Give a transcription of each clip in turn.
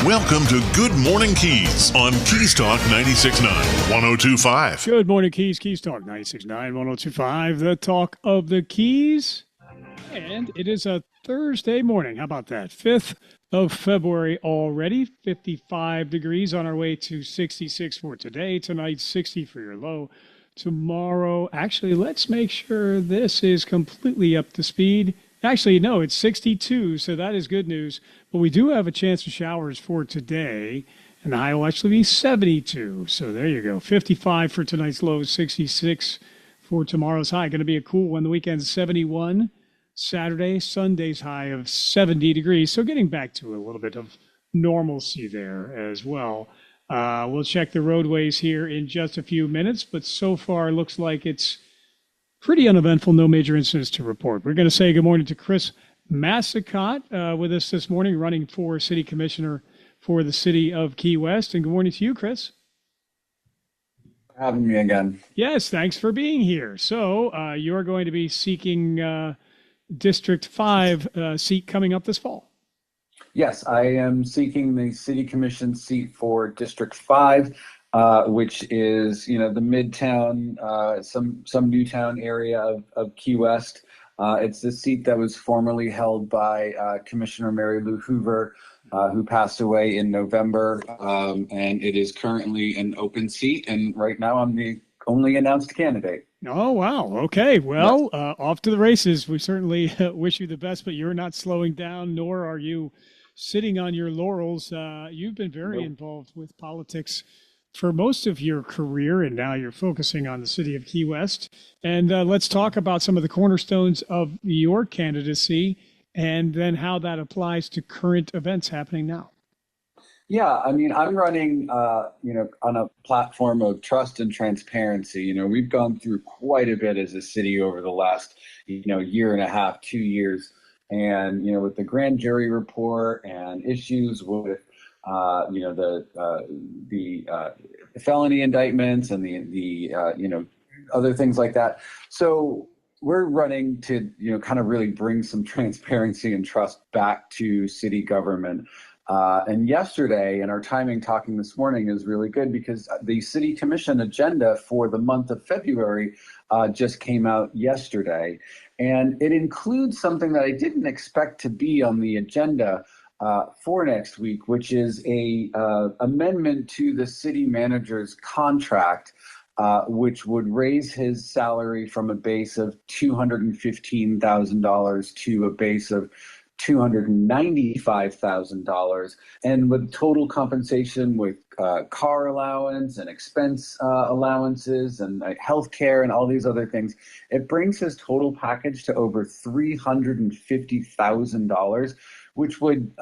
Welcome to Good Morning Keys on Keys Talk 96.9, 102.5. Good morning, Keys. Keys Talk 96.9, 102.5, the talk of the Keys. And it is a Thursday morning. How about that? 5th of February already. 55 degrees on our way to 66 for today. Tonight, 60 for your low. Tomorrow, actually, let's make sure this is completely up to speed. Actually, no, it's 62, so that is good news. But we do have a chance of showers for today, and the high will actually be 72. So there you go. 55 for tonight's low, 66 for tomorrow's high. Going to be a cool one. The weekend's 71. Saturday, Sunday's high of 70 degrees. So getting back to a little bit of normalcy there as well. We'll check the roadways here in just a few minutes, but so far it looks like it's pretty uneventful, no major incidents to report. We're going to say good morning to Chris Massicott with us this morning, running for City Commissioner for the City of Key West. And good morning to you, Chris. Having me again. Yes, thanks for being here. So you're going to be seeking District 5 seat coming up this fall. Yes, I am seeking the City Commission seat for District 5. Which is, the Midtown, some Newtown area of Key West. It's the seat that was formerly held by Commissioner Mary Lou Hoover, who passed away in November, and it is currently an open seat. And right now, I'm the only announced candidate. Oh, wow. Okay. Well, off to the races. We certainly wish you the best, but you're not slowing down, nor are you sitting on your laurels. You've been very involved with politics for most of your career, and now you're focusing on the city of Key West. And let's talk about some of the cornerstones of your candidacy and then how that applies to current events happening now. Yeah, I mean, I'm running, on a platform of trust and transparency. We've gone through quite a bit as a city over the last, year and a half, 2 years. And, with the grand jury report and issues with the felony indictments and the other things like that. So we're running to, kind of really bring some transparency and trust back to city government. And yesterday, and our timing talking this morning is really good because the City Commission agenda for the month of February just came out yesterday. And it includes something that I didn't expect to be on the agenda for next week, which is a amendment to the city manager's contract, which would raise his salary from a base of $215,000 to a base of $295,000, and with total compensation with car allowance and expense allowances and health care and all these other things, it brings his total package to over $350,000, which would,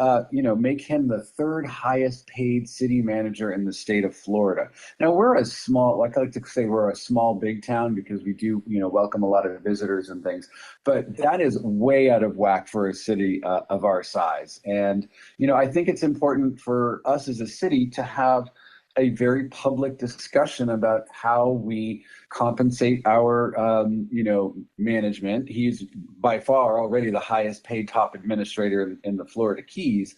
make him the third highest paid city manager in the state of Florida. Now, we're a small, like I like to say, we're a small, big town because we do, welcome a lot of visitors and things. But that is way out of whack for a city of our size. And, I think it's important for us as a city to have a very public discussion about how we compensate our, management. He's by far already the highest paid top administrator in the Florida Keys.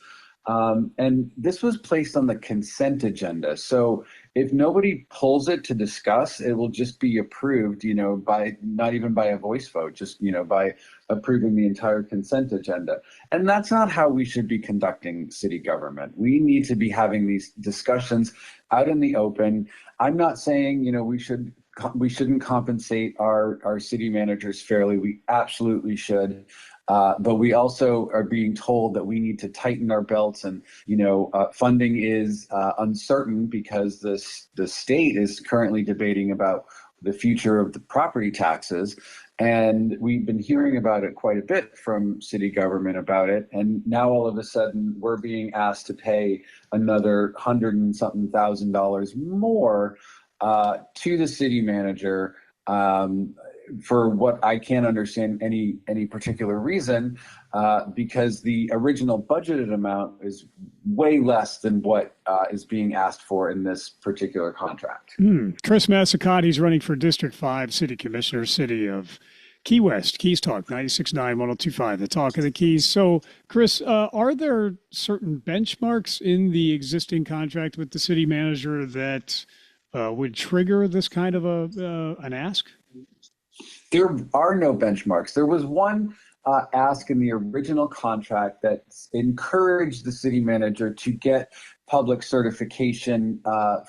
And this was placed on the consent agenda. So if nobody pulls it to discuss, it will just be approved, by not even by a voice vote, just, by approving the entire consent agenda. And that's not how we should be conducting city government. We need to be having these discussions out in the open. I'm not saying, we shouldn't compensate our city managers fairly. We absolutely should. But we also are being told that we need to tighten our belts, and funding is uncertain because the state is currently debating about the future of the property taxes, and we've been hearing about it quite a bit from city government about it. And now all of a sudden we're being asked to pay another $100 and something thousand more to the city manager. For what I can't understand any particular reason, because the original budgeted amount is way less than what is being asked for in this particular contract. Chris Massicott, he's running for District 5 City Commissioner, City of Key West, Keys Talk, 96.9, 102.5, the talk of the Keys. So, Chris, are there certain benchmarks in the existing contract with the city manager that would trigger this kind of an ask? There are no benchmarks. There was one ask in the original contract that encouraged the city manager to get public certification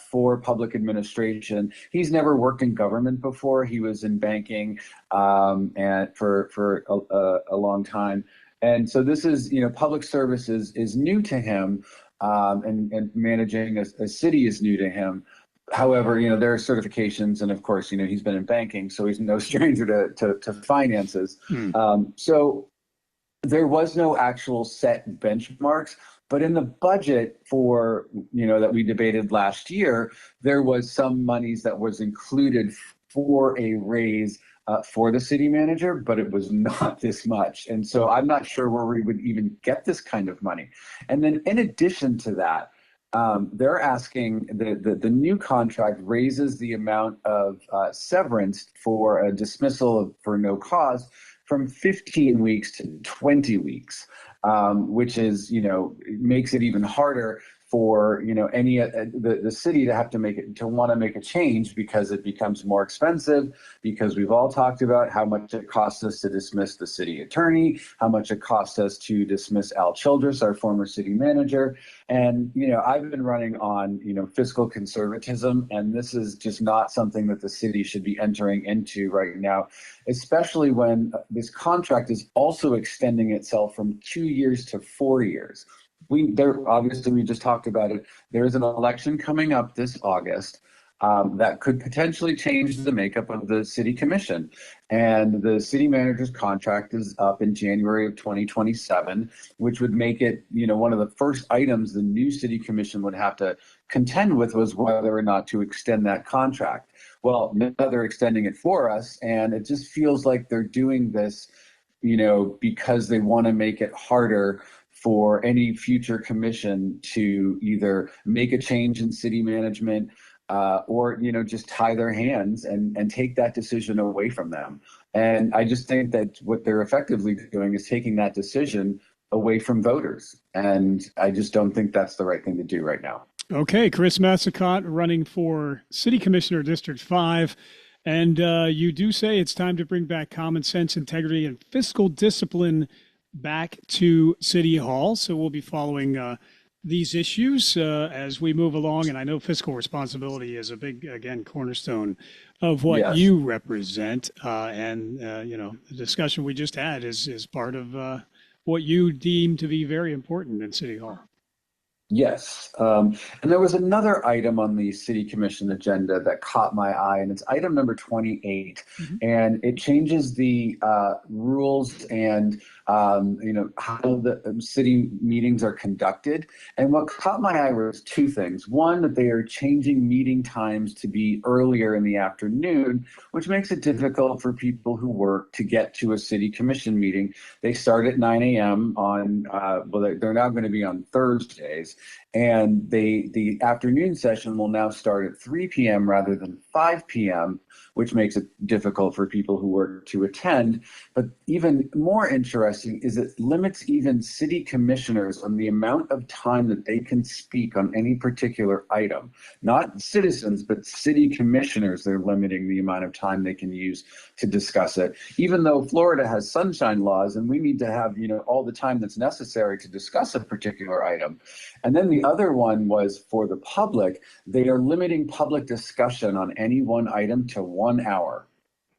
for public administration. He's never worked in government before. He was in banking and for a long time. And so this is, public services is new to him, and managing a city is new to him. However, there are certifications, and of course, he's been in banking, so he's no stranger to finances. So there was no actual set benchmarks, but in the budget for, that we debated last year, there was some monies that was included for a raise for the city manager, but it was not this much. And so I'm not sure where we would even get this kind of money. And then in addition to that, they're asking the new contract raises the amount of severance for a dismissal for no cause from 15 weeks to 20 weeks, which is, makes it even harder for the city to have to want to make a change, because it becomes more expensive, because we've all talked about how much it costs us to dismiss the city attorney, how much it costs us to dismiss Al Childress, our former city manager. And I've been running on fiscal conservatism, and this is just not something that the city should be entering into right now, especially when this contract is also extending itself from 2 years to 4 years. Obviously, we just talked about it. There is an election coming up this August that could potentially change the makeup of the city commission. And the city manager's contract is up in January of 2027, which would make it, one of the first items the new city commission would have to contend with was whether or not to extend that contract. Well, now they're extending it for us, and it just feels like they're doing this, because they want to make it harder for any future commission to either make a change in city management or, just tie their hands and take that decision away from them. And I just think that what they're effectively doing is taking that decision away from voters. And I just don't think that's the right thing to do right now. Okay, Chris Massicott running for City Commissioner District 5. And you do say it's time to bring back common sense, integrity, and fiscal discipline back to City Hall. So we'll be following these issues as we move along. And I know fiscal responsibility is a big, again, cornerstone of what you represent. The discussion we just had is part of what you deem to be very important in City Hall. Yes. And there was another item on the city commission agenda that caught my eye, and it's item number 28. Mm-hmm. And it changes the rules and, how the city meetings are conducted. And what caught my eye was two things. One, that they are changing meeting times to be earlier in the afternoon, which makes it difficult for people who work to get to a city commission meeting. They start at 9 a.m. on, they're now going to be on Thursdays. And the afternoon session will now start at 3 p.m. rather than 5 p.m., which makes it difficult for people who work to attend. But even more interesting is it limits even city commissioners on the amount of time that they can speak on any particular item. Not citizens, but city commissioners, they're limiting the amount of time they can use to discuss it. Even though Florida has sunshine laws and we need to have, all the time that's necessary to discuss a particular item. And then the other one was for the public. They are limiting public discussion on any one item to 1 hour.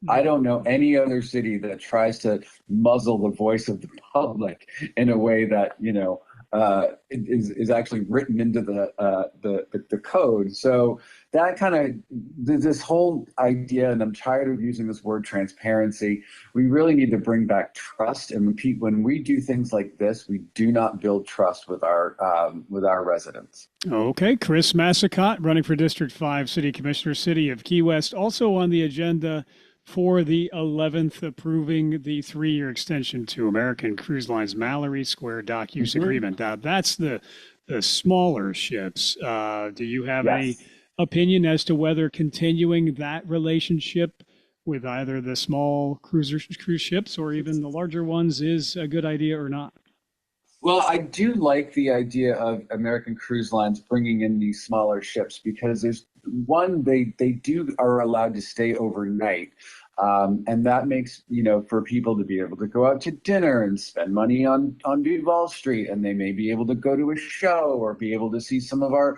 I don't know any other city that tries to muzzle the voice of the public in a way that, is actually written into the code. So that kind of, this whole idea, and I'm tired of using this word transparency, we really need to bring back trust. And when we do things like this, we do not build trust with our residents. Okay, Chris Massicott running for District 5 City Commissioner, City of Key West. Also on the agenda for the 11th, approving the 3-year extension to American Cruise Line's Mallory Square dock use agreement. That's the smaller ships. Do you have any opinion as to whether continuing that relationship with either the small cruise ships or even the larger ones is a good idea or not? Well, I do like the idea of American Cruise Lines bringing in these smaller ships because there's one, they do are allowed to stay overnight. And that makes, for people to be able to go out to dinner and spend money on Duval Street, and they may be able to go to a show or be able to see some of our,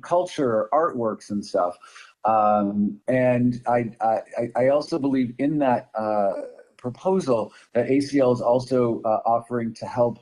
culture, artworks and stuff. And I also believe in that proposal that ACL is also offering to help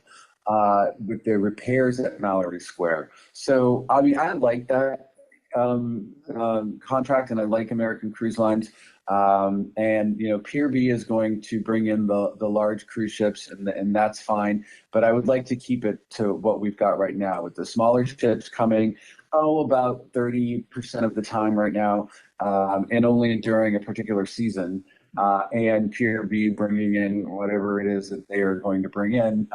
with the repairs at Mallory Square. So, I mean, I like that contract, and I like American Cruise Lines. And Pier B is going to bring in the large cruise ships, and that's fine. But I would like to keep it to what we've got right now, with the smaller ships coming, about 30% of the time right now, and only during a particular season. And Pier B bringing in whatever it is that they are going to bring in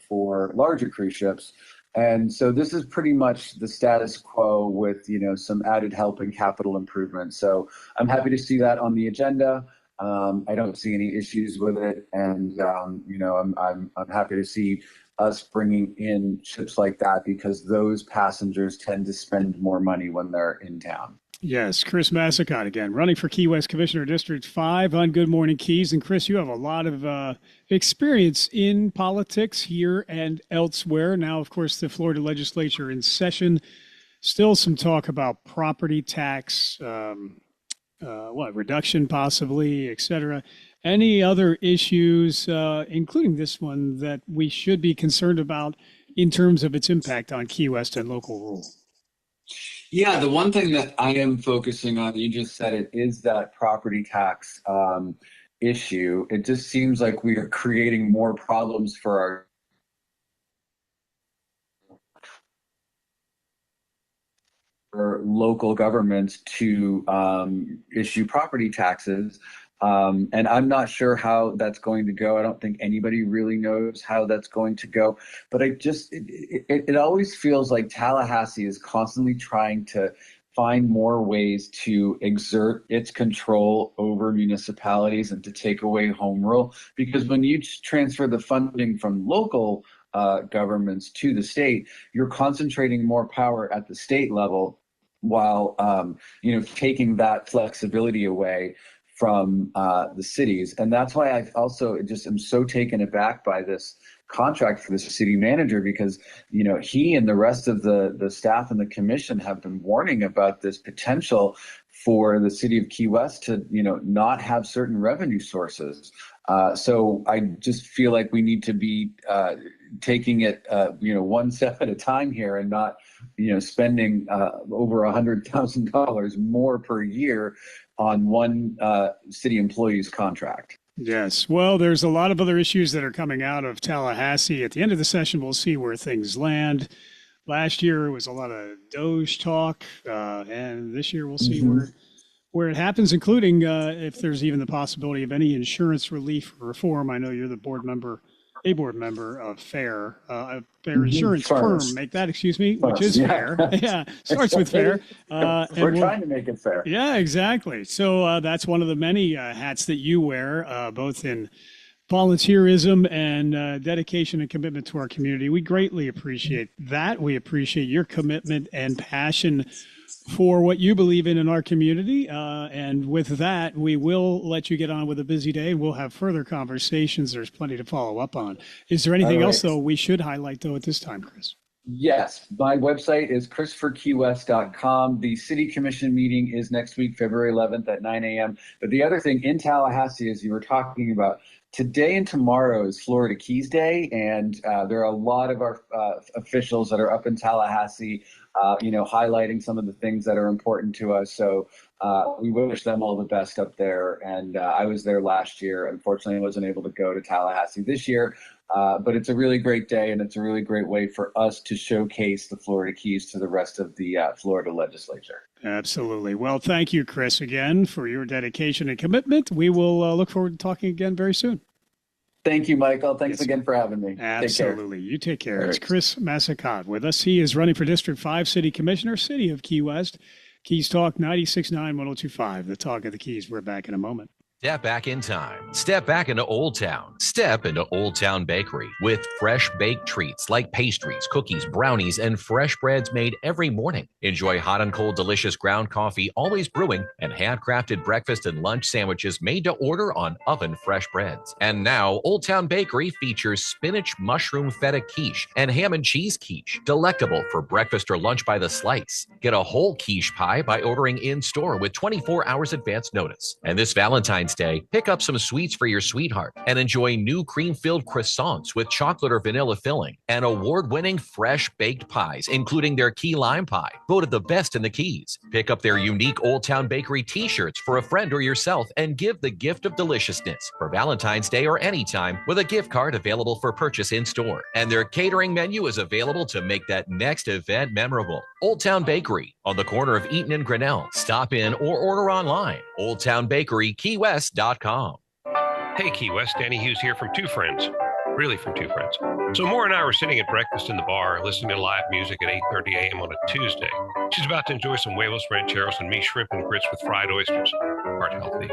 for larger cruise ships. And so this is pretty much the status quo with, some added help and capital improvements. So I'm happy to see that on the agenda. I don't see any issues with it. And, I'm happy to see us bringing in ships like that, because those passengers tend to spend more money when they're in town. Yes, Chris Massacott again, running for Key West Commissioner District 5 on Good Morning Keys. And Chris, you have a lot of experience in politics here and elsewhere. Now, of course, the Florida legislature in session. Still some talk about property tax, reduction possibly, et cetera. Any other issues, including this one, that we should be concerned about in terms of its impact on Key West and local rule? Yeah, the one thing that I am focusing on, you just said it, is that property tax issue. It just seems like we are creating more problems for local governments to issue property taxes. And I'm not sure how that's going to go. I don't think anybody really knows how that's going to go. But it always feels like Tallahassee is constantly trying to find more ways to exert its control over municipalities and to take away home rule. Because when you transfer the funding from local governments to the state, you're concentrating more power at the state level while taking that flexibility away from the cities. And that's why I also just am so taken aback by this contract for the city manager, because he and the rest of the staff and the commission have been warning about this potential for the city of Key West to not have certain revenue sources. So I just feel like we need to be taking it one step at a time here, and not spending over $100,000 more per year on one city employee's contract. Yes. Well, there's a lot of other issues that are coming out of Tallahassee. At the end of the session, we'll see where things land. Last year, it was a lot of Doge talk, and this year we'll see where it happens, including if there's even the possibility of any insurance relief or reform. I know you're a board member of FAIR, a FAIR insurance firm. Make that, which is FAIR. Yeah, starts with FAIR. We're trying to make it fair. Yeah, exactly. So that's one of the many hats that you wear, both in volunteerism and dedication and commitment to our community. We greatly appreciate that. We appreciate your commitment and passion for what you believe in our community. And with that, we will let you get on with a busy day. We'll have further conversations. There's plenty to follow up on. Is there anything else, though, we should highlight, though, at this time, Chris? Yes. My website is christopherkeywest.com. The City Commission meeting is next week, February 11th at 9 a.m. But the other thing in Tallahassee, as you were talking about, today and tomorrow is Florida Keys Day, and there are a lot of our officials that are up in Tallahassee, highlighting some of the things that are important to us. So we wish them all the best up there. And I was there last year. Unfortunately, I wasn't able to go to Tallahassee this year, but it's a really great day, and it's a really great way for us to showcase the Florida Keys to the rest of the Florida legislature. Absolutely. Well, thank you, Chris, again, for your dedication and commitment. We will look forward to talking again very soon. Thank you, Michael. Thanks again for having me. Absolutely. You take care. It's Chris Massacott with us. He is running for District 5 City Commissioner, City of Key West. Keys Talk 96.9, 102.5, the talk of the Keys. We're back in a moment. Step back in time. Step back into Old Town. Step into Old Town Bakery with fresh baked treats like pastries, cookies, brownies, and fresh breads made every morning. Enjoy hot and cold delicious ground coffee, always brewing, and handcrafted breakfast and lunch sandwiches made to order on oven fresh breads. And now Old Town Bakery features spinach mushroom feta quiche and ham and cheese quiche, delectable for breakfast or lunch by the slice. Get a whole quiche pie by ordering in store with 24 hours advance notice. And this Valentine's Day, pick up some sweets for your sweetheart and enjoy new cream-filled croissants with chocolate or vanilla filling and award-winning fresh baked pies, including their key lime pie, voted the best in the Keys. Pick up their unique Old Town Bakery t-shirts for a friend or yourself and give the gift of deliciousness for Valentine's Day or anytime with a gift card available for purchase in store. And their catering menu is available to make that next event memorable. Old Town Bakery on the corner of Eaton and Grinnell. Stop in or order online. Old Town Bakery, KeyWest.com. Hey, Key West, Danny Hughes here from Two Friends. Really from Two Friends. So Maura and I were sitting at breakfast in the bar listening to live music at 8:30 a.m. on a Tuesday. She's about to enjoy some huevos rancheros and me shrimp and grits with fried oysters. Heart healthy.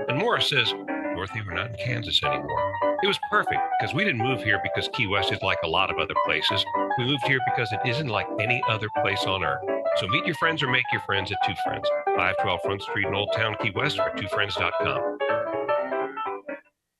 And Maura says, Dorothy, we're not in Kansas anymore. It was perfect because we didn't move here because Key West is like a lot of other places. We moved here because it isn't like any other place on earth. So meet your friends or make your friends at Two Friends, 512 Front Street in Old Town Key West or twofriends.com.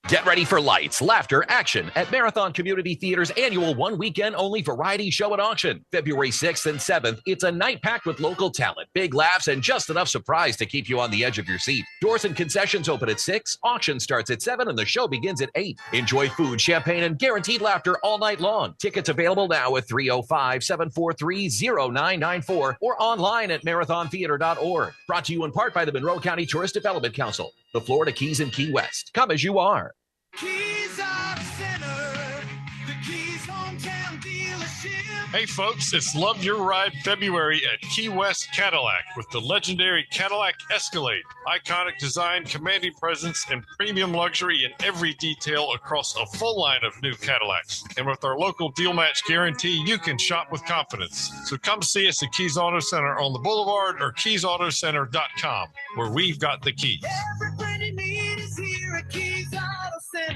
Get ready for lights, laughter, action at Marathon Community Theater's annual one-weekend-only variety show and auction. February 6th and 7th, it's a night packed with local talent, big laughs, and just enough surprise to keep you on the edge of your seat. Doors and concessions open at 6, auction starts at 7, and the show begins at 8. Enjoy food, champagne, and guaranteed laughter all night long. Tickets available now at 305-743-0994 or online at marathontheater.org. Brought to you in part by the Monroe County Tourist Development Council, the Florida Keys and Key West. Come as you are. Keys are the center, the Keys hometown dealership. Hey folks, it's Love Your Ride February at Key West Cadillac with the legendary Cadillac Escalade. Iconic design, commanding presence, and premium luxury in every detail across a full line of new Cadillacs. And with our local deal match guarantee, you can shop with confidence. So come see us at Keys Auto Center on the Boulevard or keysautocenter.com, where we've got the keys. Everybody need is here at Keys Auto Center.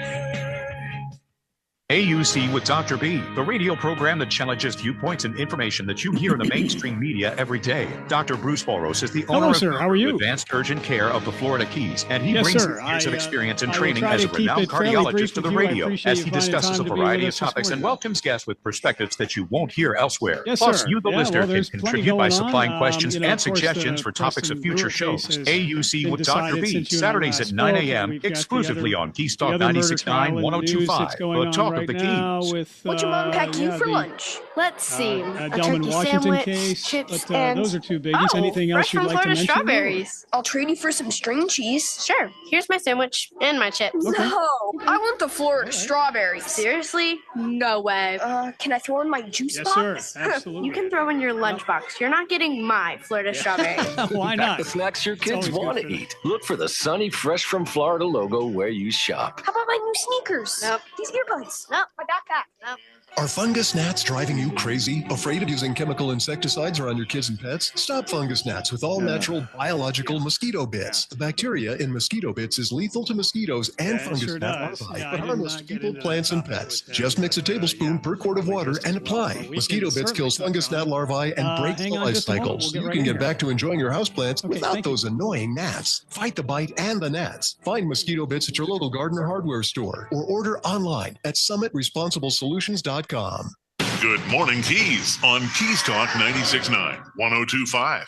AUC with Dr. B, the radio program that challenges viewpoints and information that you hear in the mainstream media every day. Dr. Bruce Boros is the owner of Advanced Urgent Care of the Florida Keys, and he brings years of experience and training as a renowned cardiologist to the radio as he discusses a variety of topics and welcomes guests with perspectives that you won't hear elsewhere. Plus, you, the listener, can contribute by supplying questions and suggestions for topics of future shows. AUC with Dr. B, Saturdays at 9 a.m., exclusively on Keys Talk 96.9, 102.5, the talk of the Keys. What'd your mom pack you for lunch? Let's see. A turkey sandwich, chips, and those are two biggies. Anything else you'd like to mention? Strawberries. I'll trade you for some string cheese. Sure. Here's my sandwich and my chips. Okay. No, I want the Florida strawberries. Seriously? No way. Can I throw in my juice box? Yes, sir. Absolutely. You can throw in your lunchbox. You're not getting my Florida strawberry. Why not? The snacks your kids want to eat. Look for the Sunny Fresh from Florida logo where you shop. How about my new sneakers? Nope. These earbuds? Nope. My backpack? Nope. Are fungus gnats driving you crazy? Afraid of using chemical insecticides around your kids and pets? Stop fungus gnats with all natural biological mosquito bits. The bacteria in mosquito bits is lethal to mosquitoes and fungus gnat larvae, but harmless to people, plants, and pets. Just mix a tablespoon per quart of water and apply. Mosquito bits kills fungus gnat larvae and breaks the life cycles. You can get back to enjoying your houseplants without those annoying gnats. Fight the bite and the gnats. Find mosquito bits at your local garden or hardware store or order online at summitresponsibleSolutions.com. Good morning, Keys on Keys Talk 96.9, 102.5.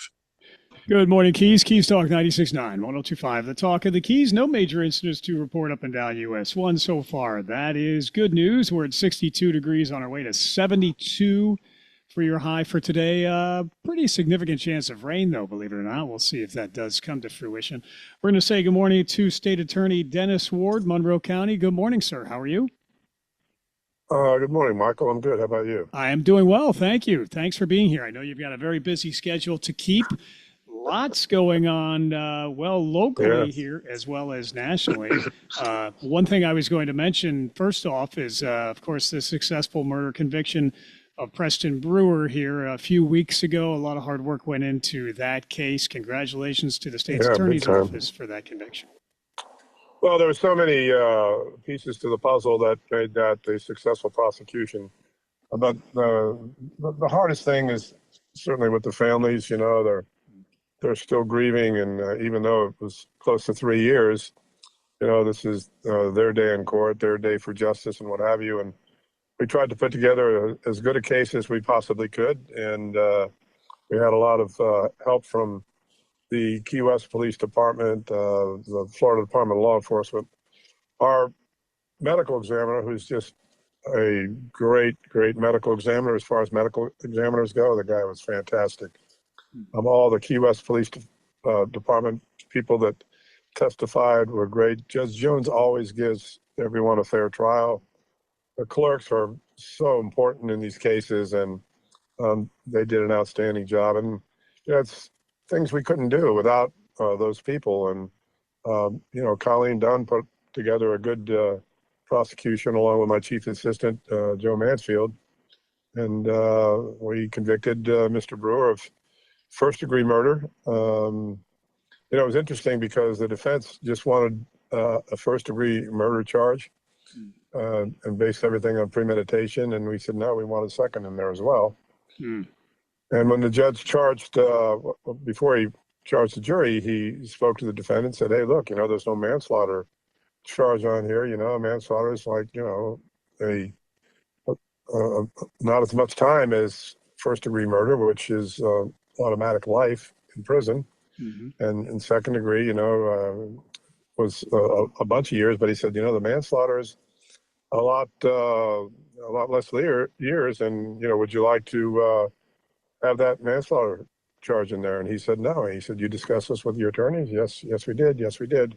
Good morning, Keys. Keys Talk 96.9, 102.5. The talk of the Keys. No major incidents to report up and down US 1 so far. That is good news. We're at 62 degrees on our way to 72 for your high for today. Pretty significant chance of rain, though, believe it or not. We'll see if that does come to fruition. We're going to say good morning to State Attorney Dennis Ward, Monroe County. Good morning, sir. How are you? Good morning, Michael. I'm good. How about you? I am doing well. Thank you. Thanks for being here. I know you've got a very busy schedule to keep. Lots going on, locally here as well as nationally. One thing I was going to mention first off is, of course, the successful murder conviction of Preston Brewer here a few weeks ago. A lot of hard work went into that case. Congratulations to the state's attorney's office for that conviction. Well, there were so many pieces to the puzzle that made that a successful prosecution. But the hardest thing is certainly with the families. They're still grieving, and even though it was close to 3 years, this is their day in court, their day for justice, and what have you. And we tried to put together as good a case as we possibly could, and we had a lot of help from the Key West Police Department, the Florida Department of Law Enforcement, our medical examiner, who's just a great medical examiner as far as medical examiners go. The guy was fantastic. All the Key West Police Department people that testified were great. Judge Jones always gives everyone a fair trial. The clerks are so important in these cases, and they did an outstanding job. And it's things we couldn't do without those people. And Colleen Dunn put together a good prosecution along with my chief assistant, Joe Mansfield, and we convicted Mr. Brewer of first-degree murder. It was interesting because the defense just wanted a first-degree murder charge and based everything on premeditation, and we said, no, we want a second in there as well. And when the judge charged, before he charged the jury, he spoke to the defendant and said, hey, look, there's no manslaughter charge on here. Manslaughter is like, not as much time as first-degree murder, which is automatic life in prison. And in second degree, was a bunch of years. But he said, the manslaughter is a lot less years. And, would you like to have that manslaughter charge in there? And he said, no. And he said, you discussed this with your attorneys? Yes, we did. Yes, we did.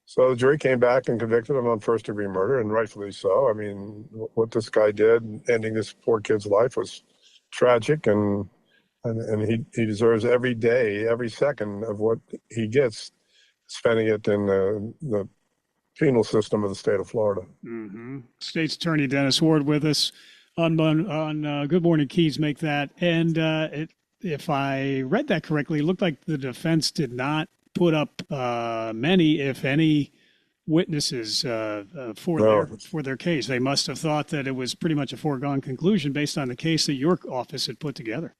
So the jury came back and convicted him on first-degree murder, and rightfully so. I mean, what this guy did, ending this poor kid's life, was tragic, and he deserves every day, every second of what he gets, spending it in the penal system of the state of Florida. State's Attorney Dennis Ward with us on Good Morning Keys. Make that. And if I read that correctly, it looked like the defense did not put up many, if any, witnesses for their case. They must have thought that it was pretty much a foregone conclusion based on the case that your office had put together.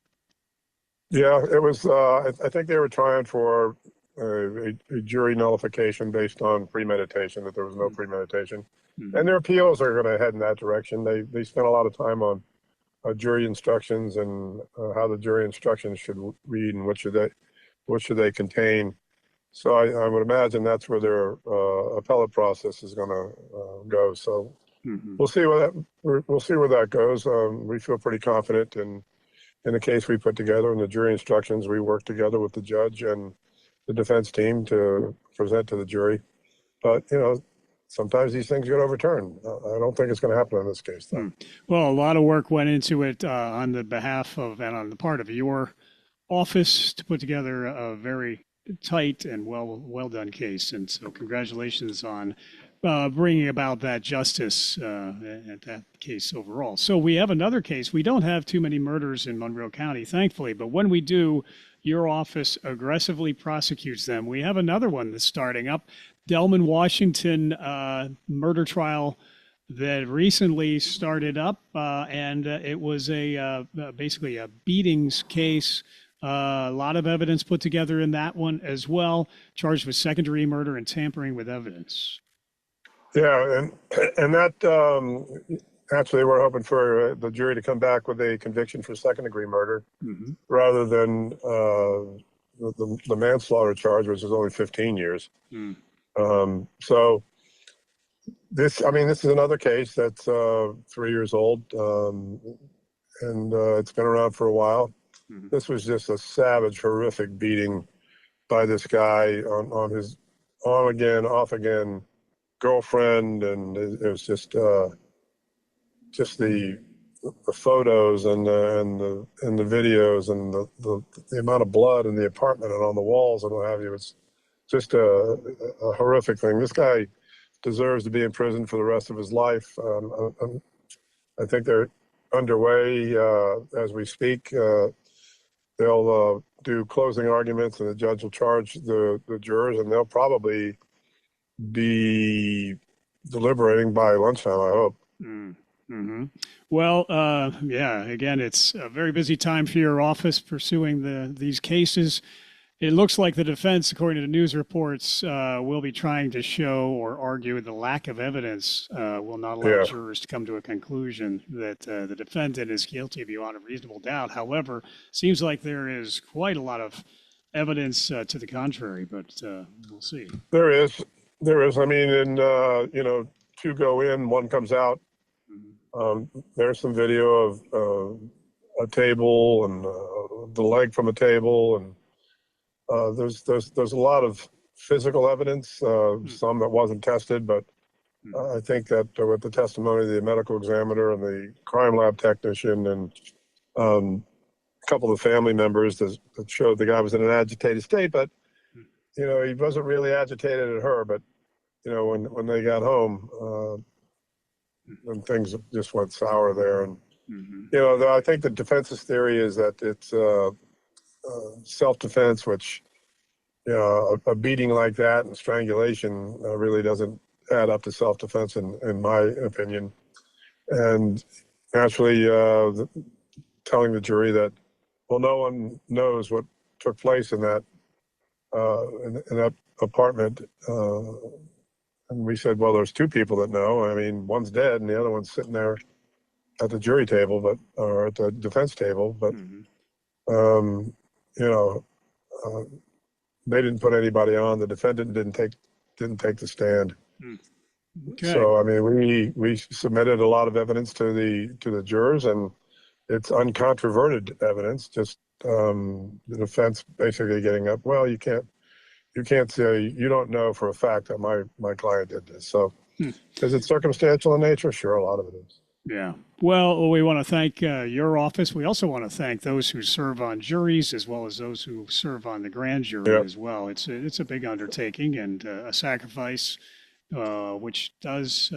Yeah, it was. I think they were trying for a jury nullification based on premeditation, that there was no premeditation. And their appeals are going to head in that direction. They spent a lot of time on jury instructions and how the jury instructions should read and what should they contain. So I would imagine that's where their appellate process is going to go. So we'll see where that goes. We feel pretty confident in the case we put together and the jury instructions. We worked together with the judge and the defense team to present to the jury. But sometimes these things get overturned. I don't think it's going to happen in this case, though. Well, a lot of work went into it on the behalf of and on the part of your office to put together a very tight and well done case. And so congratulations on bringing about that justice at that case overall. So we have another case. We don't have too many murders in Monroe County, thankfully, but when we do, your office aggressively prosecutes them. We have another one that's starting up, Delman, Washington murder trial that recently started up, and it was basically a beatings case. A lot of evidence put together in that one as well, charged with second-degree murder and tampering with evidence. Yeah, and that actually we're hoping for the jury to come back with a conviction for second-degree murder rather than the manslaughter charge, which is only 15 years. So this is another case that's 3 years old, and it's been around for a while. This was just a savage, horrific beating by this guy on his on-again, off-again girlfriend, and it was just the photos and the videos and the amount of blood in the apartment and on the walls and what have you. It's just a horrific thing. This guy deserves to be in prison for the rest of his life. I think underway as we speak. They'll do closing arguments, and the judge will charge the jurors, and they'll probably be deliberating by lunchtime, I hope. Mm-hmm. Well, yeah, again, it's a very busy time for your office pursuing these cases. It looks like the defense, according to news reports, will be trying to show or argue the lack of evidence will not allow jurors to come to a conclusion that the defendant is guilty beyond a reasonable doubt. However, seems like there is quite a lot of evidence to the contrary, but we'll see. There is. I mean, and, two go in, one comes out. There's some video of a table and the leg from a table, and there's a lot of physical evidence, some that wasn't tested, but I think that with the testimony of the medical examiner and the crime lab technician and a couple of family members that showed the guy was in an agitated state, but he wasn't really agitated at her, but when they got home, and things just went sour there. And I think the defense's theory is that it's self-defense, which a beating like that and strangulation really doesn't add up to self-defense in my opinion. And actually telling the jury that, well, no one knows what took place in that apartment. And we said, well, there's two people that know. I mean, one's dead and the other one's sitting there at the jury table, or at the defense table. But, they didn't put anybody on. The defendant didn't take the stand. Okay. So, I mean, we submitted a lot of evidence to the jurors, and it's uncontroverted evidence. Just the defense basically getting up. Well, you can't say you don't know for a fact that my client did this. So, is it circumstantial in nature? Sure, a lot of it is. Yeah. Well, we want to thank your office. We also want to thank those who serve on juries, as well as those who serve on the grand jury as well. It's a big undertaking and a sacrifice, which does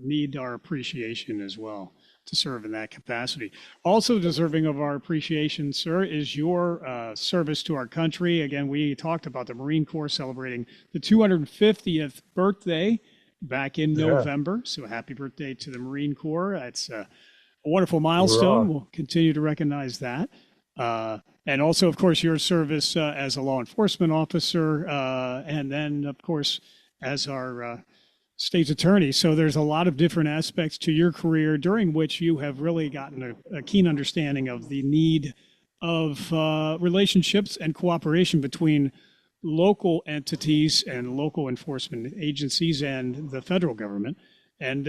need our appreciation as well to serve in that capacity. Also deserving of our appreciation, sir, is your service to our country. Again, we talked about the Marine Corps celebrating the 250th birthday back in November. So happy birthday to the Marine Corps. It's a wonderful milestone. We'll continue to recognize that. And also, of course, your service as a law enforcement officer, and then, of course, as our state's attorney. So there's a lot of different aspects to your career during which you have really gotten a keen understanding of the need of relationships and cooperation between local entities and local enforcement agencies and the federal government. And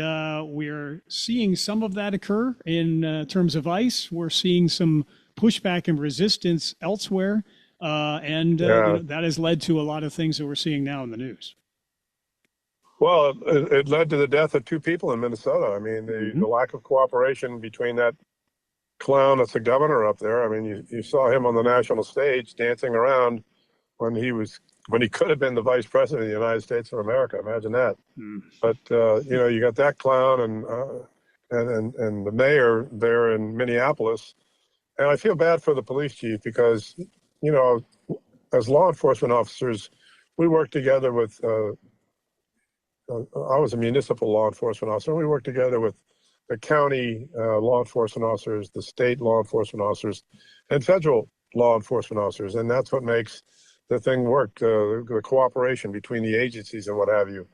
we're seeing some of that occur in terms of ICE. We're seeing some pushback and resistance elsewhere. That has led to a lot of things that we're seeing now in the news. Well, it led to the death of two people in Minnesota. I mean, the lack of cooperation between that clown that's the governor up there. I mean, you saw him on the national stage dancing around when he could have been the vice president of the United States of America. Imagine that. But you got that clown and the mayor there in Minneapolis, and I feel bad for the police chief because as law enforcement officers, we work together with. I was a municipal law enforcement officer, and we worked together with the county law enforcement officers, the state law enforcement officers, and federal law enforcement officers. And that's what makes the thing work, the cooperation between the agencies and what have you.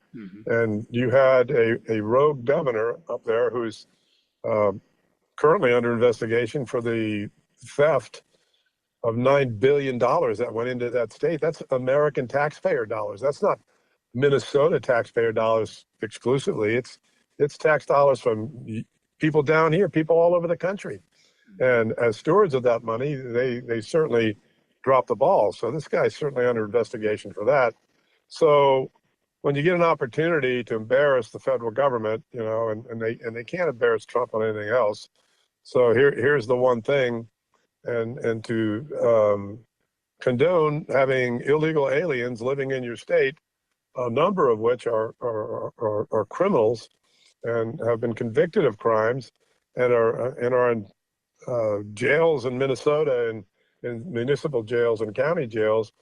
And you had a rogue governor up there who's currently under investigation for the theft of $9 billion that went into that state. That's American taxpayer dollars. That's not Minnesota taxpayer dollars exclusively. It's tax dollars from people down here, people all over the country. And as stewards of that money, they certainly dropped the ball. So this guy's certainly under investigation for that. So when you get an opportunity to embarrass the federal government, and they can't embarrass Trump on anything else. So here's the one thing, and to condone having illegal aliens living in your state, a number of which are criminals and have been convicted of crimes and are in jails in Minnesota and in municipal jails and county jails.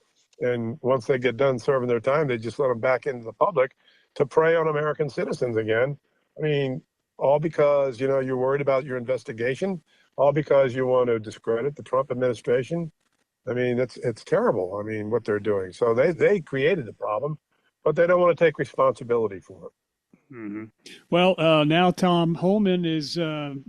And once they get done serving their time, they just let them back into the public to prey on American citizens again. I mean, all because, you're worried about your investigation, all because you want to discredit the Trump administration. I mean, it's terrible. I mean, what they're doing. So they created the problem, but they don't want to take responsibility for it. Mm-hmm. Well, now Tom Homan is,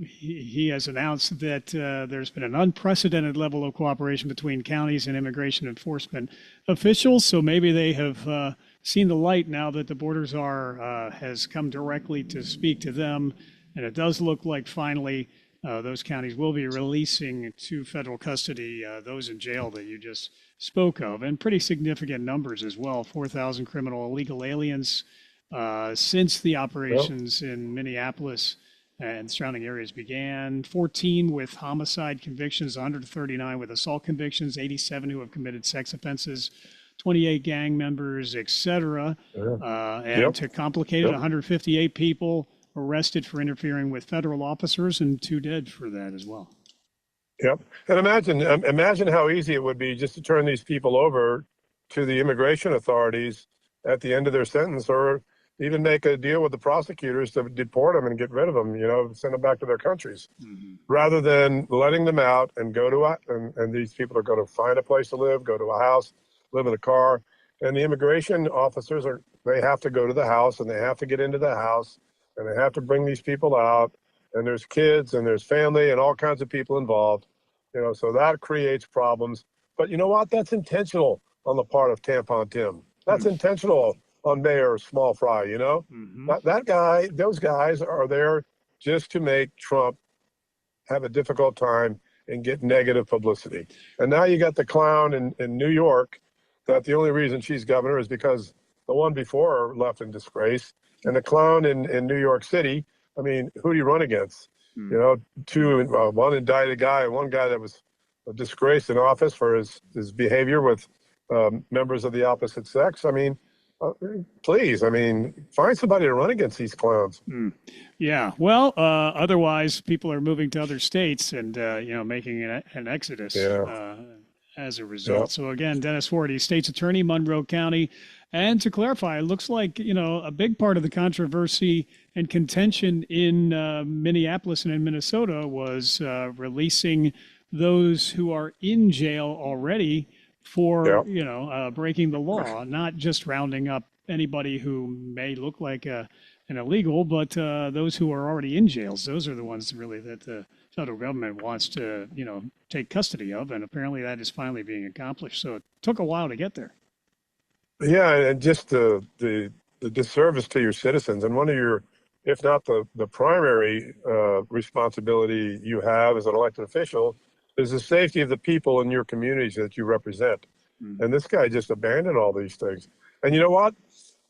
he has announced that there's been an unprecedented level of cooperation between counties and immigration enforcement officials. So maybe they have seen the light now that the Border Czar has come directly to speak to them. And it does look like finally those counties will be releasing to federal custody those in jail that you just spoke of, and pretty significant numbers as well, 4,000 criminal illegal aliens since the operations in Minneapolis and surrounding areas began. 14 with homicide convictions, 139 with assault convictions, 87 who have committed sex offenses, 28 gang members, etc. And to complicate it, 158 people arrested for interfering with federal officers and 2 dead for that as well. Yep. And imagine how easy it would be just to turn these people over to the immigration authorities at the end of their sentence, or even make a deal with the prosecutors to deport them and get rid of them, send them back to their countries, rather than letting them out and go to and these people are going to find a place to live, go to a house, live in a car. And the immigration officers they have to go to the house and they have to get into the house and they have to bring these people out. And there's kids and there's family and all kinds of people involved, so that creates problems. But you know what? That's intentional on the part of Tampon Tim. That's intentional on Mayor Small Fry, that guy, those guys are there just to make Trump have a difficult time and get negative publicity. And now you got the clown in New York that the only reason she's governor is because the one before her left in disgrace. And the clown in New York City, I mean, who do you run against? One indicted guy and one guy that was disgraced in office for his behavior with members of the opposite sex. I mean, please, find somebody to run against these clowns. Yeah, well, otherwise people are moving to other states and, making an exodus as a result. Yeah. So again, Dennis Ward, he's state's attorney, Monroe County. And to clarify, it looks like, a big part of the controversy and contention in Minneapolis and in Minnesota was releasing those who are in jail already for, breaking the law, not just rounding up anybody who may look like an illegal, but those who are already in jails. Those are the ones really that the federal government wants to, take custody of. And apparently that is finally being accomplished. So it took a while to get there. Yeah, and just the disservice to your citizens. And one of your, if not the primary responsibility you have as an elected official, is the safety of the people in your communities that you represent. And this guy just abandoned all these things. And you know what?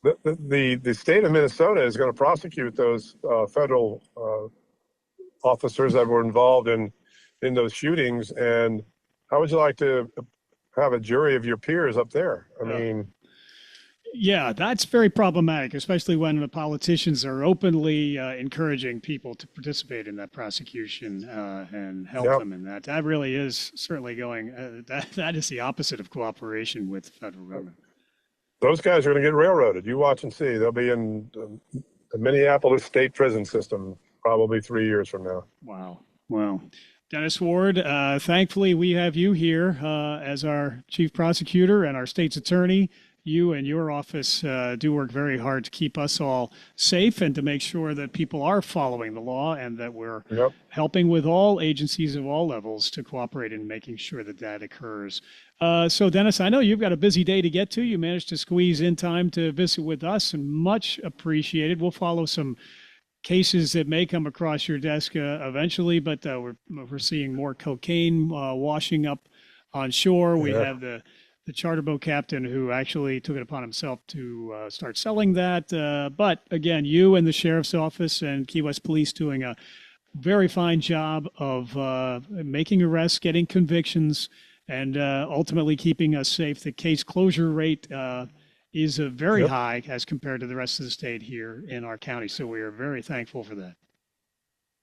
The state of Minnesota is going to prosecute those federal officers that were involved in those shootings. And how would you like to have a jury of your peers up there? Yeah, that's very problematic, especially when the politicians are openly encouraging people to participate in that prosecution and help them in that. That really is certainly going, that is the opposite of cooperation with the federal government. Those guys are going to get railroaded. You watch and see. They'll be in the Minneapolis state prison system probably 3 years from now. Wow. Well, Dennis Ward, thankfully we have you here as our chief prosecutor and our state's attorney. You and your office do work very hard to keep us all safe and to make sure that people are following the law and that we're helping with all agencies of all levels to cooperate in making sure that that occurs. So, Dennis, I know you've got a busy day to get to. You managed to squeeze in time to visit with us, and much appreciated. We'll follow some cases that may come across your desk eventually, but we're seeing more cocaine washing up on shore. We have the charter boat captain who actually took it upon himself to start selling that. But again, you and the sheriff's office and Key West Police doing a very fine job of making arrests, getting convictions, and ultimately keeping us safe. The case closure rate is very high as compared to the rest of the state here in our county. So we are very thankful for that.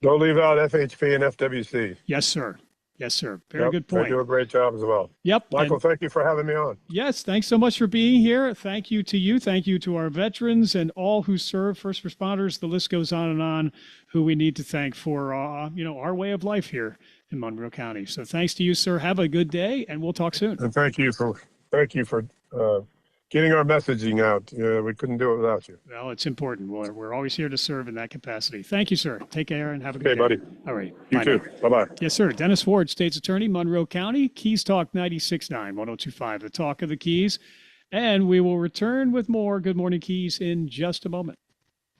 Don't leave out FHP and FWC. Yes, sir. Yes, sir. Very good point. They do a great job as well. Yep. Michael, thank you for having me on. Yes, thanks so much for being here. Thank you to you. Thank you to our veterans and all who serve, first responders. The list goes on and on, who we need to thank for, our way of life here in Monroe County. So thanks to you, sir. Have a good day, and we'll talk soon. And thank you for getting our messaging out. We couldn't do it without you. Well, it's important. We're always here to serve in that capacity. Thank you, sir. Take care and have a good day. Okay, buddy. All right. You too. Bye-bye. Yes, sir. Dennis Ward, State's Attorney, Monroe County. Keys Talk 96.9, 102.5, the talk of the Keys. And we will return with more Good Morning Keys in just a moment.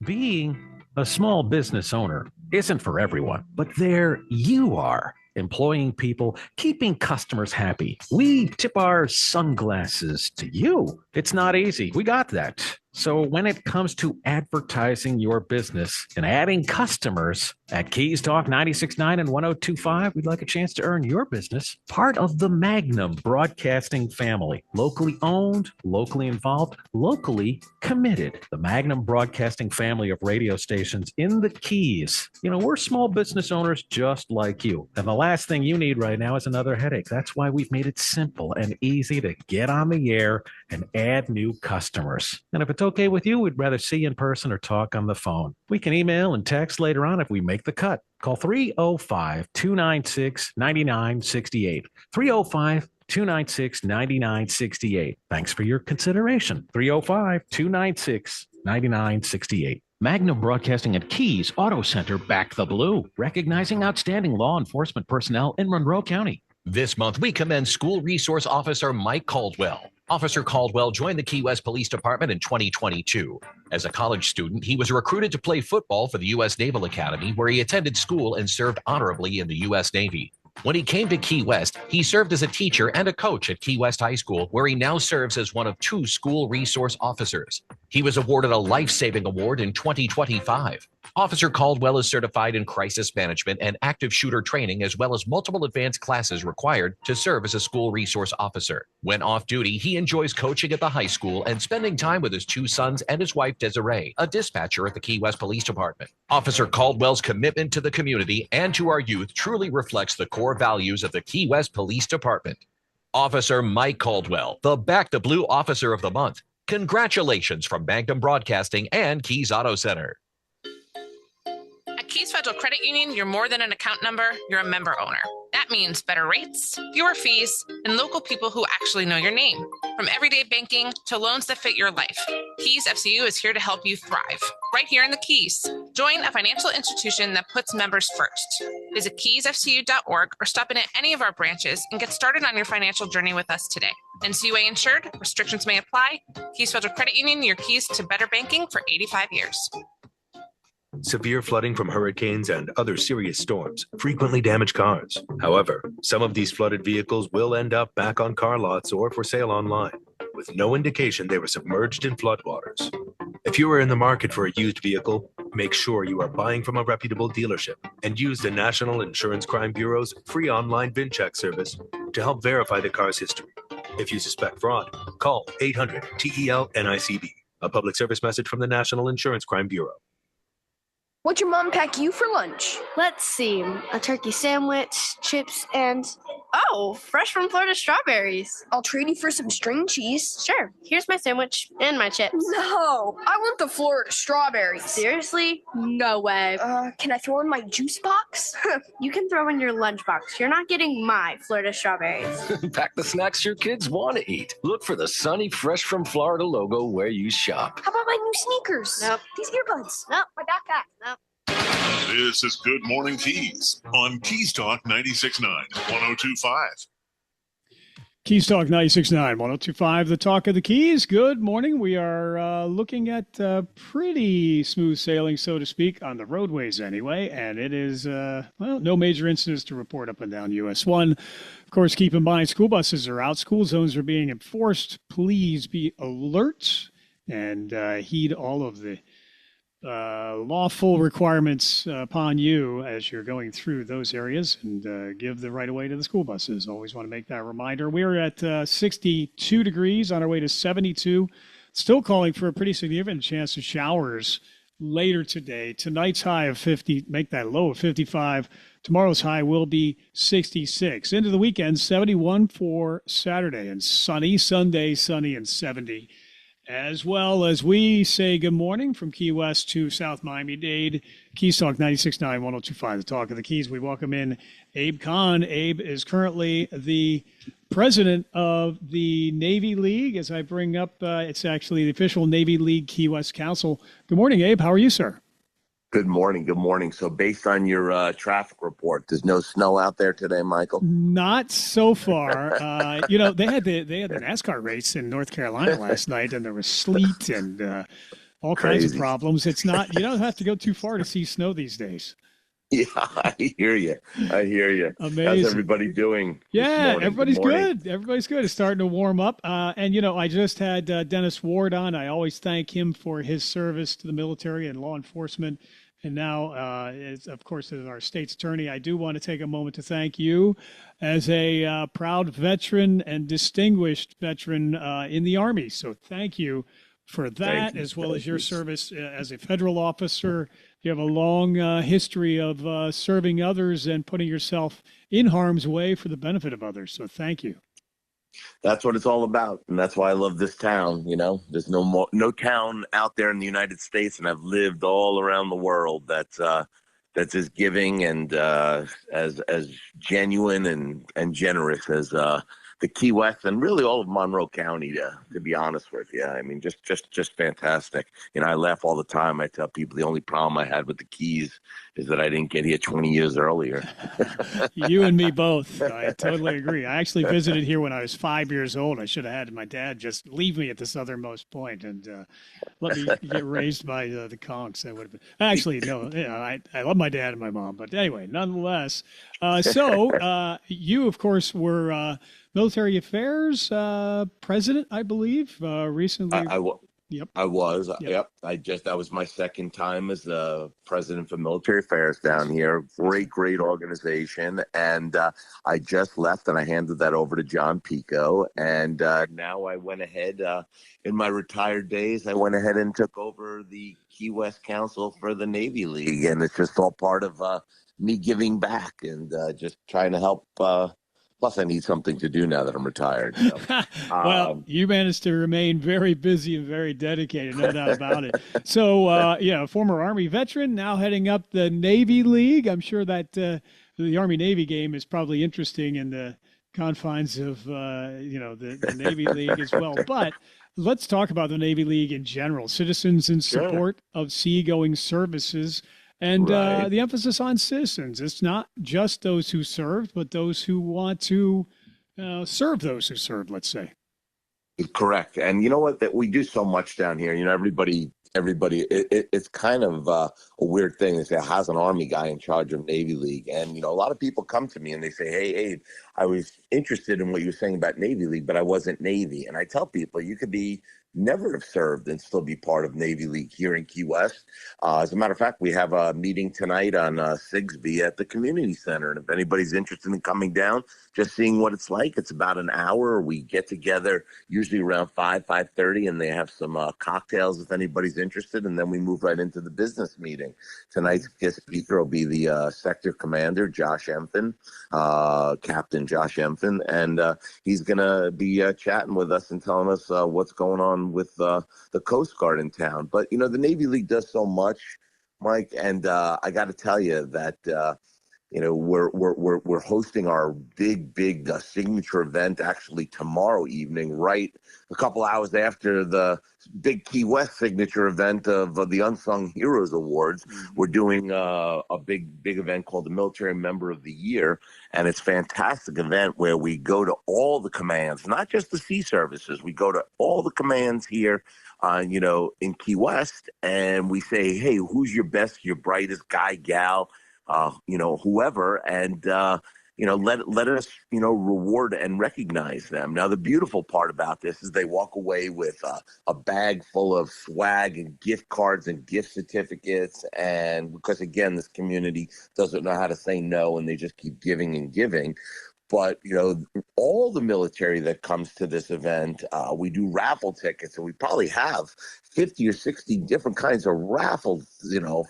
Being a small business owner isn't for everyone, but there you are. Employing people, keeping customers happy. We tip our sunglasses to you. It's not easy. We got that. So when it comes to advertising your business and adding customers at Keys Talk 96.9 and 102.5, we'd like a chance to earn your business part of the Magnum Broadcasting family. Locally owned, locally involved, locally committed. The Magnum Broadcasting family of radio stations in the Keys. We're small business owners just like you. And the last thing you need right now is another headache. That's why we've made it simple and easy to get on the air and add new customers. And if it's okay with you, we'd rather see you in person or talk on the phone. We can email and text later on if we make the cut. Call 305-296-9968. 305-296-9968. Thanks for your consideration. 305-296-9968. Magnum Broadcasting at Keys Auto Center, back the blue, recognizing outstanding law enforcement personnel in Monroe County. This month, we commend School Resource Officer Mike Caldwell. Officer Caldwell joined the Key West Police Department in 2022. As a college student, he was recruited to play football for the U.S. Naval Academy, where he attended school and served honorably in the U.S. Navy. When he came to Key West, he served as a teacher and a coach at Key West High School, where he now serves as one of 2 school resource officers. He was awarded a life-saving award in 2025. Officer Caldwell is certified in crisis management and active shooter training, as well as multiple advanced classes required to serve as a school resource officer. When off duty, he enjoys coaching at the high school and spending time with his 2 sons and his wife, Desiree, a dispatcher at the Key West Police Department. Officer Caldwell's commitment to the community and to our youth truly reflects the core values of the Key West Police Department. Officer Mike Caldwell, the Back the Blue Officer of the Month. Congratulations from Magnum Broadcasting and Keys Auto Center. At Keys Federal Credit Union, you're more than an account number, you're a member owner. That means better rates, fewer fees, and local people who actually know your name. From everyday banking to loans that fit your life, Keys FCU is here to help you thrive, right here in the Keys. Join a financial institution that puts members first. Visit keysfcu.org or stop in at any of our branches and get started on your financial journey with us today. NCUA insured, restrictions may apply. Keys Federal Credit Union, your keys to better banking for 85 years. Severe flooding from hurricanes and other serious storms frequently damage cars. However, some of these flooded vehicles will end up back on car lots or for sale online, with no indication they were submerged in floodwaters. If you are in the market for a used vehicle, make sure you are buying from a reputable dealership and use the National Insurance Crime Bureau's free online VIN check service to help verify the car's history. If you suspect fraud, call 800-TEL-NICB, a public service message from the National Insurance Crime Bureau. What'd your mom pack you for lunch? Let's see, a turkey sandwich, chips, and... Oh, fresh from Florida strawberries. I'll trade you for some string cheese. Sure, here's my sandwich and my chips. No, I want the Florida strawberries. Seriously? No way. Can I throw in my juice box? You can throw in your lunchbox. You're not getting my Florida strawberries. Pack the snacks your kids want to eat. Look for the sunny, fresh from Florida logo where you shop. How about my new sneakers? Nope. These earbuds? Nope. My backpack? Nope. This is Good Morning Keys on Keys Talk 96.9, 102.5. Keys Talk 96.9, 102.5, the talk of the Keys. Good morning. We are looking at pretty smooth sailing, so to speak, on the roadways anyway. And it is, no major incidents to report up and down US 1. Of course, keep in mind, school buses are out. School zones are being enforced. Please be alert and heed all of the lawful requirements upon you as you're going through those areas, and give the right of way to the school buses. Always want to make that reminder. We're at 62 degrees on our way to 72. Still calling for a pretty significant chance of showers later today. Tonight's high of 50, make that low of 55. Tomorrow's high will be 66. Into the weekend, 71 for Saturday, and sunny. Sunday, sunny and 70. As well as we say good morning from Key West to South Miami-Dade. Keys Talk 96.9, 102.5, the Talk of the Keys. We welcome in Abe Kahn. Abe is currently the president of the Navy League. As I bring up, it's actually the official Navy League Key West Council. Good morning, Abe. How are you, sir? Good morning. Good morning. So based on your traffic report, there's no snow out there today, Michael? Not so far. They had the NASCAR race in North Carolina last night, and there was sleet and all kinds of problems. It's not, you don't have to go too far to see snow these days. Yeah, I hear you. Amazing. How's everybody doing? Yeah, everybody's good. Everybody's good. It's starting to warm up. And I just had Dennis Ward on. I always thank him for his service to the military and law enforcement. And now, as our state's attorney, I do want to take a moment to thank you as a proud veteran and distinguished veteran in the Army. So thank you for that, as well as your service as a federal officer. You have a long history of serving others and putting yourself in harm's way for the benefit of others. So thank you. That's what it's all about, and that's why I love this town. There's no town out there in the United States, and I've lived all around the world that's as giving and as genuine and generous as the Key West and really all of Monroe County, to be honest with you. I mean, just fantastic. I laugh all the time. I tell people the only problem I had with the Keys is that I didn't get here 20 years earlier. You and me both. I totally agree. I actually visited here when I was 5 years old. I should have had my dad just leave me at the southernmost point and let me get raised by the conchs. That would have been actually no. I love my dad and my mom, but anyway, nonetheless. So you, of course, were military affairs president, I believe, recently. Yep. I was. Yep. That was my second time as the president for military affairs down here. Great organization. And I just left and I handed that over to John Pico. And now I went ahead in my retired days. I went ahead and took over the Key West Council for the Navy League. And it's just all part of me giving back and just trying to help. Plus, I need something to do now that I'm retired. So. Well, you managed to remain very busy and very dedicated, no doubt about it. So, former Army veteran, now heading up the Navy League. I'm sure that the Army-Navy game is probably interesting in the confines of, the Navy League as well. But let's talk about the Navy League in general. Citizens in support of seagoing services. And the emphasis on citizens. It's not just those who served, but those who want to serve those who served, let's say. Correct. And you know what? That we do so much down here. Everybody. It's kind of a weird thing. They say, how's an Army guy in charge of Navy League? And, a lot of people come to me and they say, hey, Abe, I was interested in what you were saying about Navy League, but I wasn't Navy. And I tell people you could never have served and still be part of Navy League here in Key West. As a matter of fact, we have a meeting tonight on Sigsbee at the community center. And if anybody's interested in coming down, just seeing what it's like, it's about an hour. We get together usually around 5:30, and they have some cocktails if anybody's interested. And then we move right into the business meeting. Tonight's guest speaker will be the sector commander, Josh Emphin, Captain Josh Emphin. And he's going to be chatting with us and telling us what's going on with the Coast Guard in town. But, the Navy League does so much, Mike, and I got to tell you that, we're hosting our big signature event actually tomorrow evening, right a couple hours after the big Key West signature event of the Unsung Heroes Awards. Mm-hmm. We're doing a big event called the Military Member of the Year, and it's a fantastic event where we go to all the commands, not just the sea services. We go to all the commands here, in Key West, and we say, hey, who's your best, your brightest guy, gal, whoever, and let us reward and recognize them. Now, the beautiful part about this is they walk away with a bag full of swag and gift cards and gift certificates, and because again, this community doesn't know how to say no, and they just keep giving and giving. But, all the military that comes to this event, we do raffle tickets, and we probably have 50 or 60 different kinds of raffles,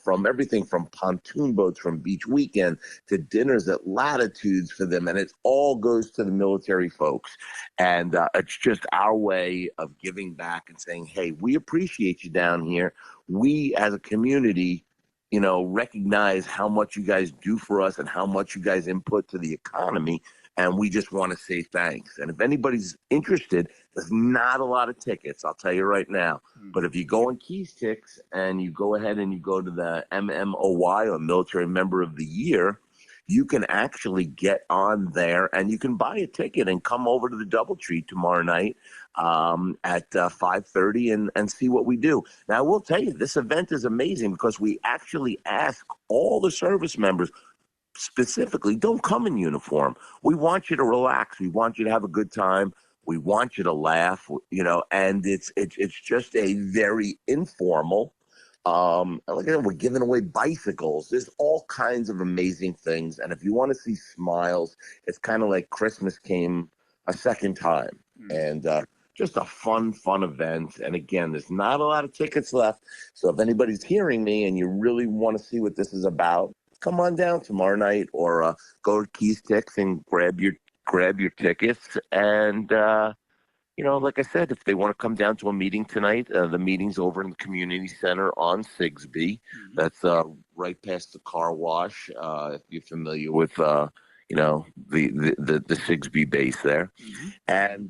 from everything from pontoon boats from Beach Weekend to dinners at Latitudes for them. And it all goes to the military folks. And it's just our way of giving back and saying, hey, we appreciate you down here. We as a community, recognize how much you guys do for us and how much you guys input to the economy. And we just want to say thanks. And if anybody's interested, there's not a lot of tickets, I'll tell you right now. But if you go on Keys Tix and you go ahead and you go to the MMOY, or Military Member of the Year, you can actually get on there and you can buy a ticket and come over to the DoubleTree tomorrow night at 5:30 and see what we do. Now, I will tell you, this event is amazing because we actually ask all the service members, specifically, don't come in uniform. We want you to relax. We want you to have a good time. We want you to laugh, and it's just a very informal. Like I said, we're giving away bicycles. There's all kinds of amazing things. And if you want to see smiles, it's kind of like Christmas came a second time. And just a fun event. And again, there's not a lot of tickets left. So if anybody's hearing me and you really want to see what this is about, come on down tomorrow night, or go to Keys Tix and grab your tickets. And like I said, if they want to come down to a meeting tonight, the meeting's over in the community center on Sigsbee. That's right past the car wash. If you're familiar with the Sigsbee base there, and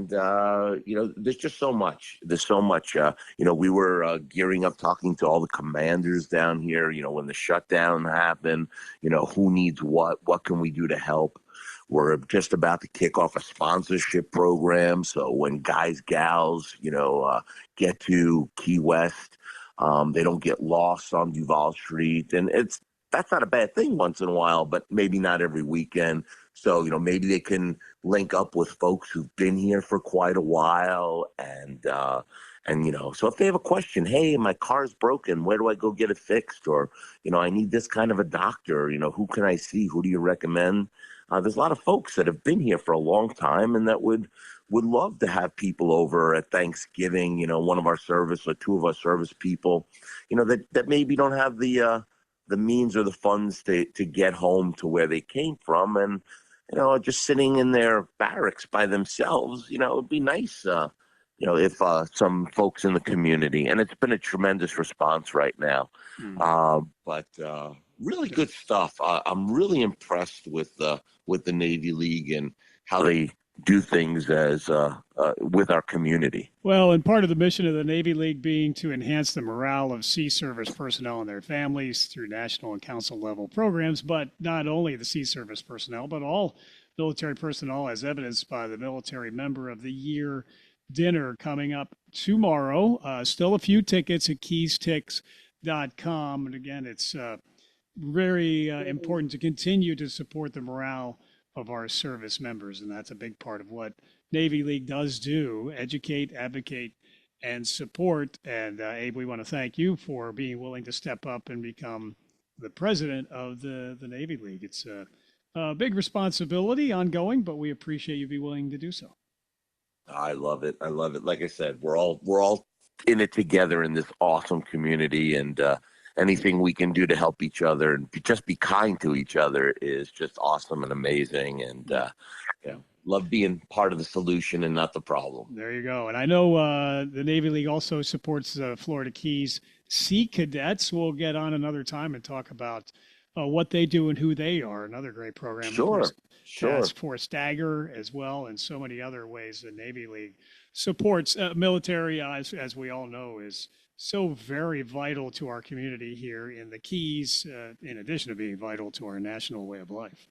there's just so much. There's so much. We were gearing up, talking to all the commanders down here. When the shutdown happened, who needs what can we do to help? We're just about to kick off a sponsorship program. So when guys, gals, get to Key West, they don't get lost on Duval Street. And that's not a bad thing once in a while, but maybe not every weekend. So, maybe they can link up with folks who've been here for quite a while. And so if they have a question, hey, my car's broken, where do I go get it fixed? Or, I need this kind of a doctor, who can I see? Who do you recommend? There's a lot of folks that have been here for a long time and that would love to have people over at Thanksgiving, one of our service or two of our service people, that maybe don't have the means or the funds to get home to where they came from. And, just sitting in their barracks by themselves, it would be nice, if some folks in the community, and it's been a tremendous response right now. But really good stuff. I'm really impressed with the Navy League and how they do things as with our community. Well, and part of the mission of the Navy League being to enhance the morale of sea service personnel and their families through national and council level programs, but not only the sea service personnel, but all military personnel, as evidenced by the Military Member of the Year dinner coming up tomorrow. Still a few tickets at keystix.com. And again, it's very important to continue to support the morale of our service members. And that's a big part of what Navy League does do: educate, advocate, and support. And Abe, we want to thank you for being willing to step up and become the president of the Navy League. It's a big responsibility ongoing, but we appreciate you be willing to do so. I love it. I love it. Like I said, we're all in it together in this awesome community, and anything we can do to help each other and just be kind to each other is just awesome and amazing. And love being part of the solution and not the problem. There you go. And I know the Navy League also supports Florida Keys Sea Cadets. We'll get on another time and talk about what they do and who they are. Another great program. Sure. Task Force Dagger as well, and so many other ways the Navy League supports military, as we all know, is so very vital to our community here in the Keys, in addition to being vital to our national way of life.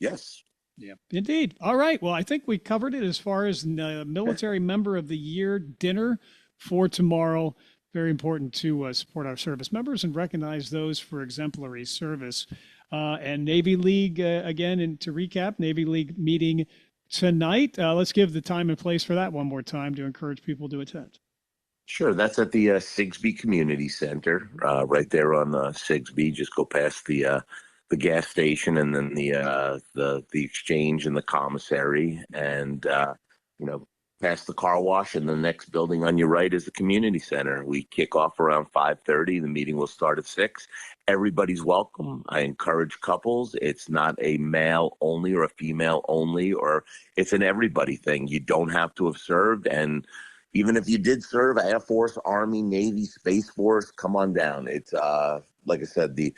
Yes. Yeah, indeed. All right. Well, I think we covered it as far as the Military Member of the Year dinner for tomorrow. Very important to support our service members and recognize those for exemplary service. And Navy League, again, and to recap, Navy League meeting tonight. Let's give the time and place for that one more time to encourage people to attend. Sure. That's at the Sigsbee Community Center, right there on Sigsbee. Just go past the the gas station, and then the exchange and the commissary, and past the car wash, and the next building on your right is the community center. We kick off around 5:30. The meeting will start at 6. Everybody's welcome. I encourage couples. It's not a male only or a female only, or it's an everybody thing. You don't have to have served, and even if you did serve, Air Force, Army, Navy, Space Force, come on down. It's like I said, the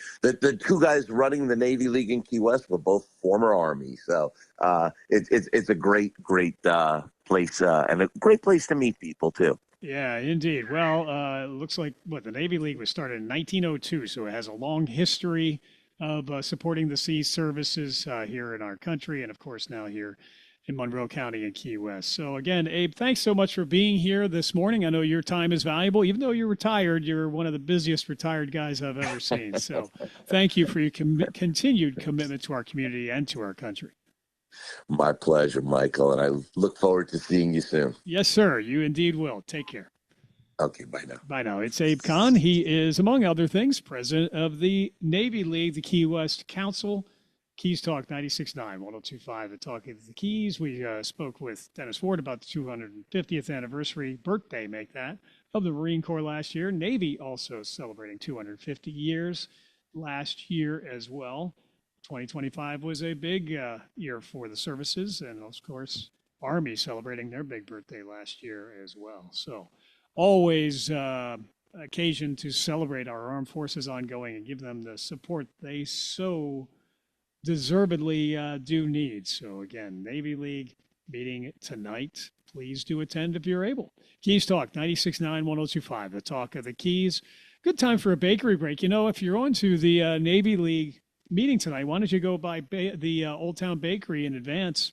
two guys running the Navy League in Key West were both former Army, so it's a great place and a great place to meet people too. Yeah, indeed. Well, it looks like the Navy League was started in 1902, so it has a long history of supporting the sea services here in our country, and of course now here in Monroe County and Key West. So again, Abe, thanks so much for being here this morning. I know your time is valuable. Even though you're retired, you're one of the busiest retired guys I've ever seen. So thank you for your continued commitment to our community and to our country. My pleasure, Michael, and I look forward to seeing you soon. Yes, sir. You indeed will. Take care. Okay, bye now. Bye now. It's Abe Kahn. He is, among other things, president of the Navy League, the Key West Council. Keys Talk 96.9, 102.5, the Talk of the Keys. We spoke with Dennis Ward about the 250th anniversary birthday, make that, of the Marine Corps last year. Navy also celebrating 250 years last year as well. 2025 was a big year for the services, and of course, Army celebrating their big birthday last year as well. So always occasion to celebrate our armed forces ongoing and give them the support they so deservedly do need. So again, Navy League meeting tonight. Please do attend if you're able. Keys Talk 96.9, 102.5, the Talk of the Keys. Good time for a bakery break. If you're on to the Navy League meeting tonight, why don't you go by the Old Town Bakery in advance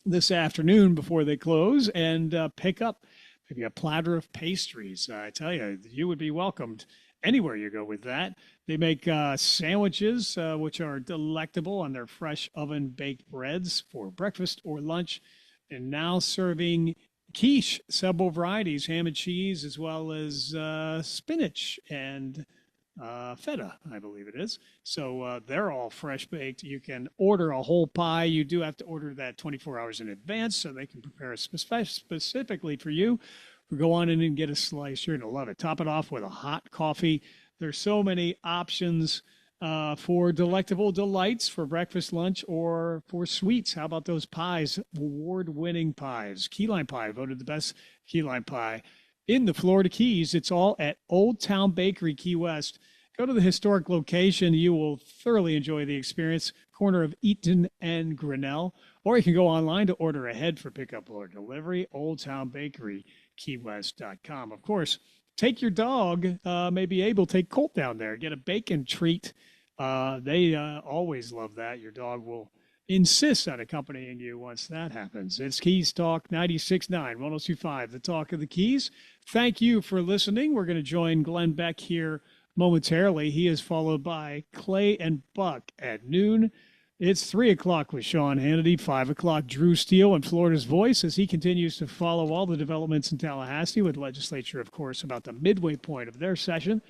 this afternoon before they close and pick up maybe a platter of pastries. I tell you, you would be welcomed anywhere you go with that. They make sandwiches, which are delectable on their fresh oven-baked breads for breakfast or lunch, and now serving quiche, several varieties, ham and cheese, as well as spinach and feta, I believe it is. So they're all fresh baked. You can order a whole pie. You do have to order that 24 hours in advance so they can prepare it specifically for you. Go on in and get a slice. You're going to love it. Top it off with a hot coffee. There's so many options for delectable delights for breakfast, lunch, or for sweets. How about those pies? Award-winning pies. Key lime pie, voted the best key lime pie in the Florida Keys. It's all at Old Town Bakery, Key West. Go to the historic location. You will thoroughly enjoy the experience. Corner of Eaton and Grinnell. Or you can go online to order ahead for pickup or delivery. Old Town Bakery, KeyWest.com. Of course, take your dog, maybe Abel, take Colt down there. Get a bacon treat. They always love that. Your dog will insist on accompanying you once that happens. It's Keys Talk 96.9, 102.5, the Talk of the Keys. Thank you for listening. We're going to join Glenn Beck here momentarily. He is followed by Clay and Buck at noon. It's 3 o'clock with Sean Hannity, 5 o'clock Drew Steele and Florida's Voice as he continues to follow all the developments in Tallahassee with legislature, of course, about the midway point of their session.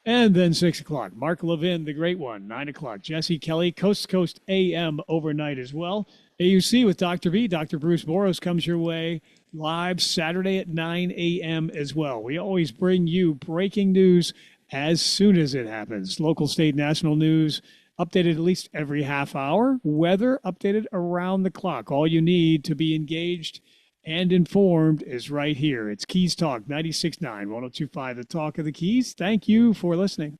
And then 6 o'clock, Mark Levin, the great one. 9 o'clock, Jesse Kelly, Coast to Coast AM overnight as well. AUC with Dr. B, Dr. Bruce Boros comes your way live Saturday at 9 a.m. as well. We always bring you breaking news as soon as it happens. Local, state, national news, updated at least every half hour. Weather updated around the clock. All you need to be engaged and informed is right here. It's Keys Talk 96.9, 102.5, the Talk of the Keys. Thank you for listening.